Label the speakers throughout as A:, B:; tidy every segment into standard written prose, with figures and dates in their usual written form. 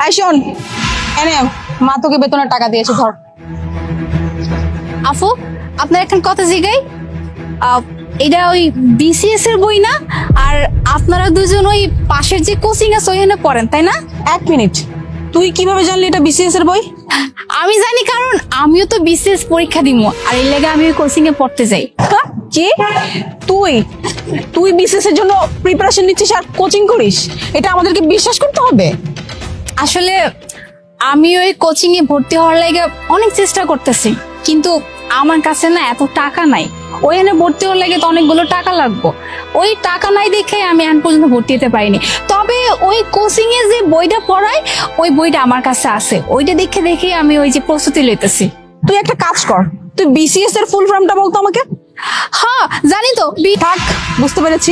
A: এই শোন, এনে মা তোকে বেতনের টাকা দিয়েছে, ধর।
B: আফু, আপনার এখন কথা জিগাই, এটা ওই বিসিএস এর বই না? আর আপনারা দুজন ওই পাশের যে কোচিং আছে ওইখানে পড়েন, তাই না?
A: এক মিনিট, তুই কিভাবে জানলি এটা বিসিএস এর বই?
B: আমি জানি, কারণ আমিও তো বিসিএস পরীক্ষা দিব, আর এই লেগে আমি কোচিং এ পড়তে যাই।
A: কি তুই তুই বিসিএস এর জন্য প্রিপারেশন নিচ্ছিস আর কোচিং করিস? এটা আমাদেরকে বিশ্বাস করতে হবে?
B: আসলে আমি ওই কোচিং এ ভর্তি হওয়ার লাগে অনেক চেষ্টা করতেছি, কিন্তু আমার কাছে না এত টাকা নাই। ওইখানে ভর্তি হওয়ার লাগে তো অনেকগুলো টাকা লাগবে, ওই টাকা নাই দেখে আমি এখন পর্যন্ত ভর্তি হতে পারিনি। তবে ওই কোচিং এ যে বইটা পড়ায় ওই বইটা আমার কাছে আছে, ওইটা দেখে আমি ওই যে প্রস্তুতি লইতেছি।
A: তুই একটা কাজ কর, তুই বিসিএস এর ফুল ফর্মটা বলতো আমাকে।
B: হ্যাঁ জানি তো।
A: থাক, বুঝতে পেরেছি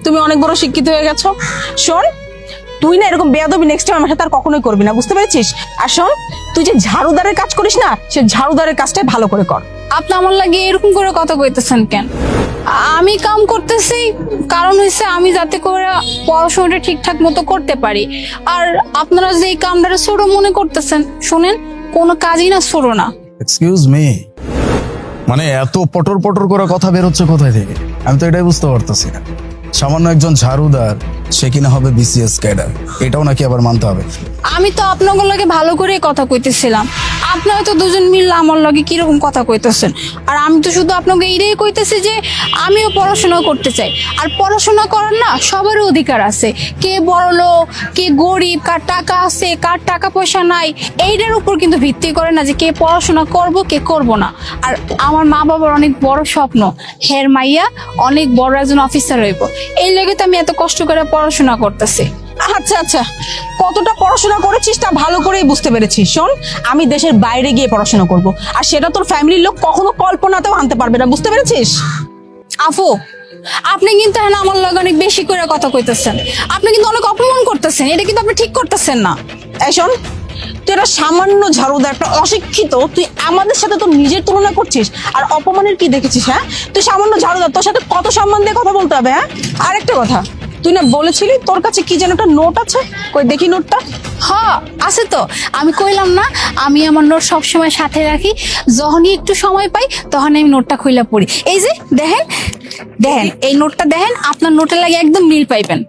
A: তুমি অনেক বড় শিক্ষিত হয়ে গেছো। শোন, তুই না এরকম বেয়াদবি নেক্সট টাইম আমার সাথে আর কখনোই করবি না, বুঝতে পেরেছিস? আর শোন, তুই যে ঝাড়ুদারের কাজ করিস না, সে ঝাড়ুদারের কাজটাই ভালো করে কর।
B: আপনি আমার লাগে এরকম করে কথা কইতেছেন কেন? আমি কাম করতেছি, কারণ হইছে আমি যাতে করে পড়াশোনাটা ঠিকঠাক মতো করতে পারি। আর আপনারা যে এই কামটা ছোট মনে করতেছেন, শুনেন, কোনো কাজই না ছোট না।
C: এক্সকিউজ মি, মানে এত পটর পটর করে কথা বের হচ্ছে কোথায় থেকে? আমি তো এটাই বুঝতে পারতেছি না। সামান্য একজন ঝাড়ুদার, সে কিনা হবে বিসিএস ক্যাডার, এটাও নাকি আবার মানতে হবে?
B: আমি তো আপনাদের লগে ভালো করে কথা কইতেছিলাম, আপনারা তো দুজন মিললে আমার লগে কিরকম কথা কইতেছেন। আর আমি তো শুধু আপনাকে এইটাই কইতেছি যে আমিও পড়াশোনা করতে চাই, আর পড়াশোনা করার না সবারই অধিকার আছে। কে বড়লোক, কে গরিব, কার টাকা আছে, কার টাকা পয়সা নাই, এইটার উপর কিন্তু ভিত্তি করে না যে কে পড়াশোনা করব কে করব না। আর আমার মা বাবার অনেক বড় স্বপ্ন, হের মাইয়া অনেক বড় একজন অফিসার হইব, এই লেগে তো আমি এত কষ্ট করে পড়াশোনা করতেছি।
A: আচ্ছা আচ্ছা, কতটা পড়াশোনা করেছিস তা ভালো করেই বুঝতে পেরেছি। শোন, আমি দেশের বাইরে গিয়ে পড়াশোনা করব, আর সেটা তোর ফ্যামিলির লোক কখনো কল্পনাতেও আনতে পারবে না, বুঝতে পেরেছিস?
B: আফু, আপনি কিন্তু আমার লগে অনেক বেশি করে কথা কইতেছেন, আপনি কিন্তু অনেক অপমান করতেছেন, এটা কিন্তু আপনি ঠিক করতেছেন না।
A: এই শোন, তুই একটা সামান্য ঝাড়ুদার, একটা অশিক্ষিত, তুই আমাদের সাথে তোর নিজের তুলনা করছিস, আর অপমানের কি দেখেছিস? হ্যাঁ, তুই সামান্য ঝাড়ুদার, তোর সাথে কত সম্মান দিয়ে কথা বলতে হবে? হ্যাঁ, আর একটা কথা, তুই না বলেছিলি তোর কাছে কি যেন একটা নোট আছে, কই দেখি নোটটা।
B: হ্যাঁ আছে তো, আমি কইলাম না আমি আমার নোট সবসময় সাথে রাখি, যখনই একটু সময় পাই তখন আমি নোটটা খুইলা পড়ি। এই যে দেখেন দেখেন, এই নোটটা দেখেন, আপনার নোটের লাগে একদম মিল পাইবেন।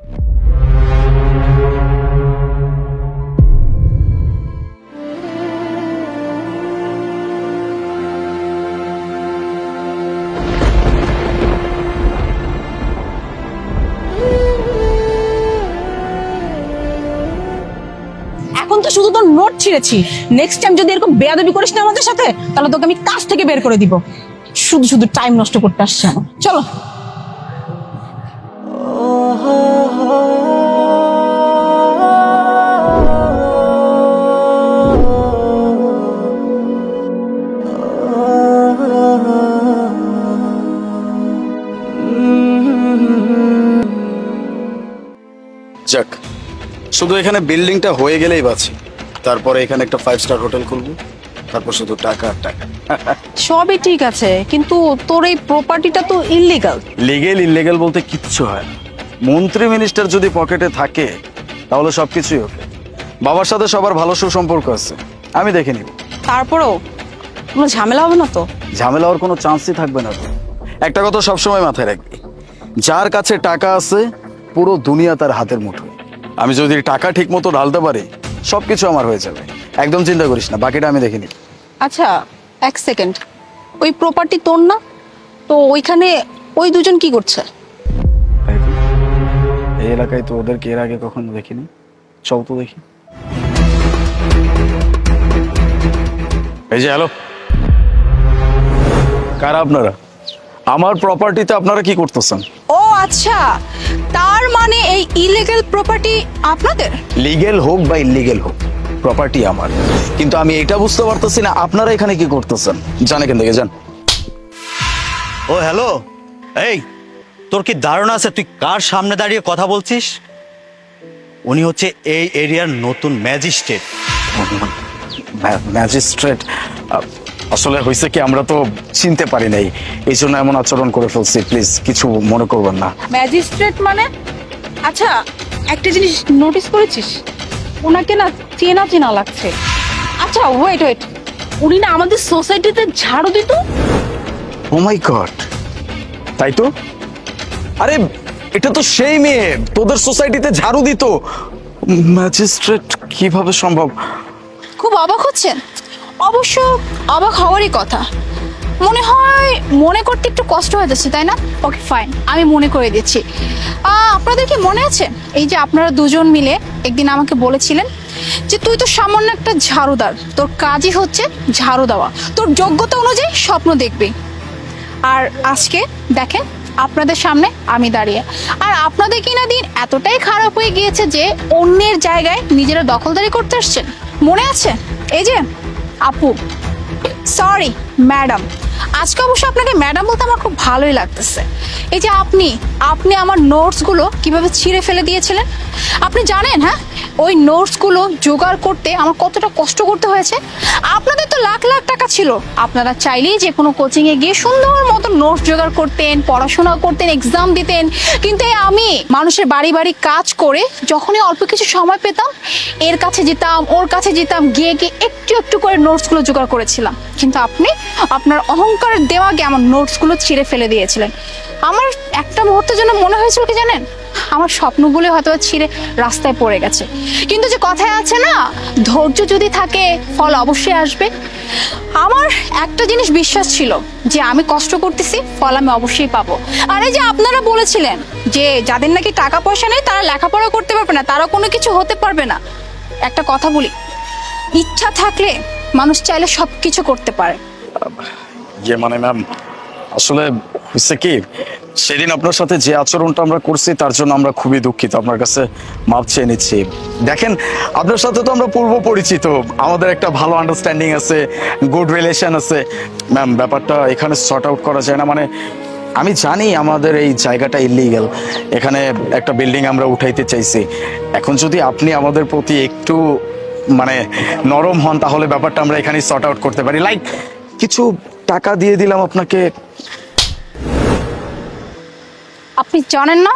A: এখন তো শুধু তোর নোট ছিঁড়েছি, নেক্সট টাইম যদি এরকম বেয়াদবি করিস না আমাদের সাথে, তাহলে তোকে আমি কাজ থেকে বের করে দিব। শুধু শুধু টাইম নষ্ট করতে আসছে আমার। চলো।
C: যাক, শুধু এখানে বিল্ডিংটা হয়ে গেলেই বাঁচি, তারপরে এখানে একটা 5 স্টার হোটেল খুলবো, তারপর শুধু টাকা আর টাকা।
A: সবই ঠিক আছে, কিন্তু তোর এই প্রপার্টিটা তো ইললিগাল।
C: লিগেল ইললিগেল বলতে কিচ্ছু হয় না। মন্ত্রী মিনিস্টার যদি পকেটে থাকে তাহলে সবকিছুই ওকে। বাবার সাথে সবার ভালো সুসম্পর্ক আছে, আমি দেখে নিব।
A: তারপরেও কোনো ঝামেলা হবে না তো?
C: ঝামেলা হওয়ার কোনো চান্সই থাকবে না তো। একটা কথা সবসময় মাথায় রাখবি, যার কাছে টাকা আছে পুরো দুনিয়া তার হাতের মুঠোয়। আমি যদি টাকা ঠিক মতো ঢালতে পারি সবকিছু আমার হয়ে যাবে, একদম চিন্তা করিস না, বাকিটা আমি দেখে নিব।
A: আচ্ছা এক সেকেন্ড, ওই প্রপার্টি তোর না? তো ওইখানে ওই দুজন কি করছে?
C: এই এলাকায় তো ওদেরকে এর আগে কখনো দেখিনি, চল তো দেখি। এই যে হ্যালো, কারা আপনারা? আমার প্রপার্টিতে আপনারা কি করতেছেন?
A: ও আচ্ছা, তার মানে এই ইলিগাল প্রপার্টি আপনাদের?
C: লিগেল হোক বা ইলিগেল হোক, প্রপার্টি আমার। কিন্তু আমি এটা বুঝতে পারতেছি না আপনারা এখানে কি করতেছেন। জান এখান থেকে যান।
D: ও হ্যালো, এই তোর কি ধারণা আছে তুই কার সামনে দাঁড়িয়ে কথা বলছিস? উনি হচ্ছে এই এরিয়ার নতুন ম্যাজিস্ট্রেট।
C: ম্যাজিস্ট্রেট? আসলে হয়েছে কি, আমরা তো চিনতে পারি নাই, এই জন্য এমন আচরণ করে ফেলছি, প্লিজ কিছু মনে করবেন না।
A: ম্যাজিস্ট্রেট মানে? আচ্ছা একটা জিনিস নোটিস করেছিস, ওনাকে না চেনা চেনা লাগছে। আচ্ছা ওয়েট ওয়েট, উনি না আমাদের সোসাইটিতে ঝাড়ু দিত।
C: ও মাই গড, তাই তো। আরে এটা তো সেই মেয়ে তোদের সোসাইটিতে ঝাড়ু দিত। ম্যাজিস্ট্রেট কিভাবে সম্ভব?
B: খুব অবাক হচ্ছেন? অবশ্য অবাক হওয়ারই কথা। মনে করতে একটু কষ্ট হয়ে যাচ্ছে, তাই না? ওকে ফাইন, আমি মনে করে দিচ্ছি। আপনাদের কি মনে আছে এই যে আপনারা দুজন মিলে একদিন আমাকে বলেছিলেন যে তুই তো সামান্য একটা ঝাড়ুদার, তোর কাজই হচ্ছে ঝাড়ু দেওয়া, তোর যোগ্যতা অনুযায়ী স্বপ্ন দেখবি। আর আজকে দেখেন আপনাদের সামনে আমি দাঁড়িয়ে, আর আপনাদের কিনা দিন এতটাই খারাপ হয়ে গিয়েছে যে অন্যের জায়গায় নিজেরা দখলদারি করতে আসছেন। মনে আছে? এই যে আপু, সরি ম্যাডাম, আজকে অবশ্য আপনাকে ম্যাডাম বলতে আমার খুব ভালোই লাগতেছে। এই যে আপনি আমার নোটসগুলো কিভাবে ছিঁড়ে ফেলে দিয়েছিলেন, আপনি জানেন? হ্যাঁ, ওই নোটসগুলো জোগাড় করতে আমার কতটা কষ্ট করতে হয়েছে। আপনাদের তো লাখ লাখ টাকা ছিল, আপনারা চাইলেই যে কোনো কোচিংয়ে গিয়ে সুন্দর মতো নোটস জোগাড় করতেন, পড়াশোনা করতেন, এক্সাম দিতেন। কিন্তু আমি মানুষের বাড়ি বাড়ি কাজ করে যখনই অল্প কিছু সময় পেতাম, এর কাছে যেতাম, ওর কাছে যেতাম, গিয়ে গিয়ে একটু একটু করে নোটসগুলো জোগাড় করেছিলাম। কিন্তু আপনি আপনার অহংকারের দেওয়াগে আমার নোটসগুলো ছিঁড়ে ফেলে দিয়েছিলেন। আমার একটা মুহূর্তের জন্য মনে হয়েছিল কি জানেন, আমার স্বপ্নগুলো হয়তো ছিঁড়ে রাস্তায় পড়ে গেছে। কিন্তু যে কথায় আছে না, ধৈর্য যদি থাকে ফল অবশ্যই আসবে। আমার একটা জিনিস বিশ্বাস ছিল যে আমি কষ্ট করতেছি, ফল আমি অবশ্যই পাবো। আর এই যে আপনারা বলেছিলেন যে যাদের নাকি টাকা পয়সা নেই তারা লেখাপড়া করতে পারবে না, তারা কোনো কিছু হতে পারবে না। একটা কথা বলি, ইচ্ছা থাকলে মানুষ চাইলে সবকিছু করতে পারে।
C: ইয়ে মানে ম্যাম, আসলে হচ্ছে কি, সেদিন আপনার সাথে যে আচরণটা আমরা করছি তার জন্য আমরা খুবই দুঃখিত, আপনার কাছে মাপ চেয়ে নিচ্ছি। দেখেন, আপনার সাথে তো আমরা পূর্ব পরিচিত, আমাদের একটা ভালো আন্ডারস্ট্যান্ডিং আছে, গুড রিলেশন আছে। ম্যাম, ব্যাপারটা এখানে সর্ট আউট করা যায় না? মানে আমি জানি আমাদের এই জায়গাটা ইলিগাল, এখানে একটা বিল্ডিং আমরা উঠাইতে চাইছি। এখন যদি আপনি আমাদের প্রতি একটু মানে নরম হন, তাহলে ব্যাপারটা আমরা এখানে সর্ট আউট করতে পারি। লাইক কিছু টাকা দিয়ে দিলাম আপনাকে।
B: আপনি জানেন না,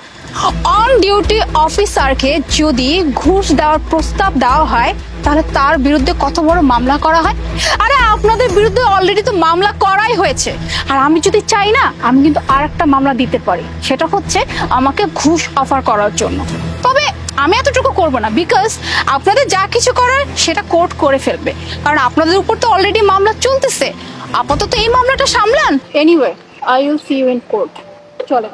B: অন ডিউটি অফিসারকে যদি ঘুষ দেওয়ার প্রস্তাব দেওয়া হয় তাহলে তার বিরুদ্ধে কত বড় মামলা করা হয়। আরে আপনাদের বিরুদ্ধে অলরেডি তো মামলা করাই হয়েছে, আর আমি যদি চাই না আমি কিন্তু আর একটা মামলা দিতে পারি, সেটা হচ্ছে আমাকে ঘুষ অফার করার জন্য। তবে আমি এতটুকু করবো না, বিকজ আপনাদের যা কিছু করার সেটা কোর্ট করে ফেলবে, কারণ আপনাদের উপর তো অলরেডি মামলা চলতেছে। আপাতত এই মামলাটা সামলান। Anyway, I will see you in court. চলে।